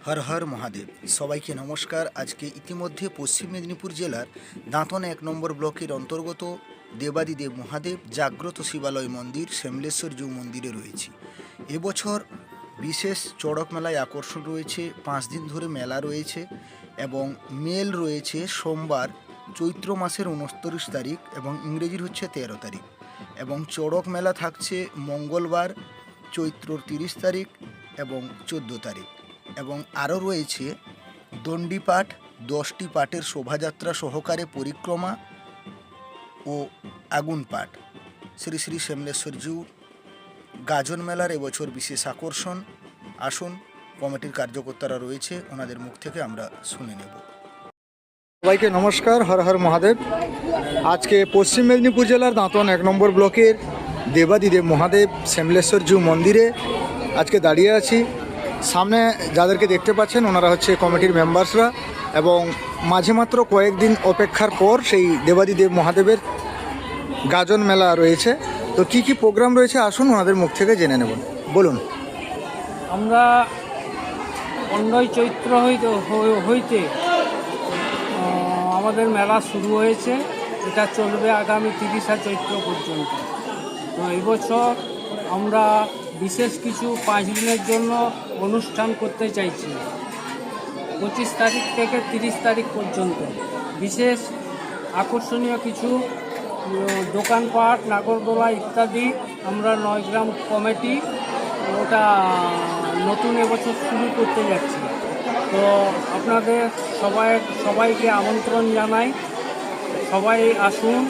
হর হর মহাদেব। সবাইকে নমস্কার। আজকে ইতিমধ্যে পশ্চিম মেদিনীপুর জেলার দাঁতন 1 নম্বর ব্লকের অন্তর্গত দেবাদিদেব মহাদেব জাগ্রত শিবালয় মন্দির শ্যামলেশ্বর জু মন্দিরে রয়েছি। এবছর বিশেষ চড়ক মেলায় আকর্ষণ রয়েছে। 5 দিন ধরে মেলা রয়েছে এবং মেল রয়েছে সোমবার চৈত্র মাসের 29 তারিখ এবং ইংরেজির হচ্ছে 13 তারিখ, এবং চড়ক মেলা থাকছে মঙ্গলবার চৈত্রর 30 তারিখ এবং 14 তারিখ, এবং আরও রয়েছে দণ্ডিপাঠ, 10টি পাঠের শোভাযাত্রা সহকারে পরিক্রমা ও আগুন পাঠ। শ্রী শ্রী শ্যামলেশ্বর জু গাজন মেলার এবছর বিশেষ আকর্ষণ। আসুন, কমিটির কার্যকর্তারা রয়েছে, ওনাদের মুখ থেকে আমরা শুনে নেব। সবাইকে নমস্কার, হর হর মহাদেব। আজকে পশ্চিম মেদিনীপুর জেলার দাঁতন 1 নম্বর ব্লকের দেবাদিদেব মহাদেব শ্যামলেশ্বর জু মন্দিরে আজকে দাঁড়িয়ে আছি। সামনে যাদেরকে দেখতে পাচ্ছেন ওনারা হচ্ছে কমিটির মেম্বার্সরা, এবং মাঝে মাত্র কয়েকদিন অপেক্ষার পর সেই দেবাদিদেব মহাদেবের গাজন মেলা রয়েছে। তো কি কি প্রোগ্রাম রয়েছে আসুন ওনাদের মুখ থেকে জেনে নেব। বলুন। আমরা 15 চৈত্র হইতে আমাদের মেলা শুরু হয়েছে। এটা চলবে আগামী 30 চৈত্র পর্যন্ত। তো এবছর আমরা বিশেষ কিছু 5 দিনের জন্য অনুষ্ঠান করতে চাইছি। 25 তারিখ থেকে 30 তারিখ পর্যন্ত বিশেষ আকর্ষণীয় কিছু দোকানপাট, নাগরদোলা ইত্যাদি আমরা 9 গ্রাম কমিটি ওটা নতুন এবছর শুরু করতে যাচ্ছি। তো আপনাদের সবাইকে আমন্ত্রণ জানাই। সবাই আসুন,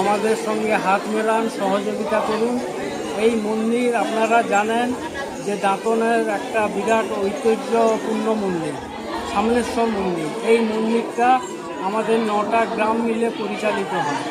আমাদের সঙ্গে হাত মেলান, সহযোগিতা করুন। এই মন্দির আপনারা জানেন যে দাঁতনের একটা বিরাট ঐতিহ্যপূর্ণ মন্দির, শ্যামলেশ্বর মন্দির। এই মন্দিরটা আমাদের 9টা গ্রাম মিলে পরিচালিত হয়।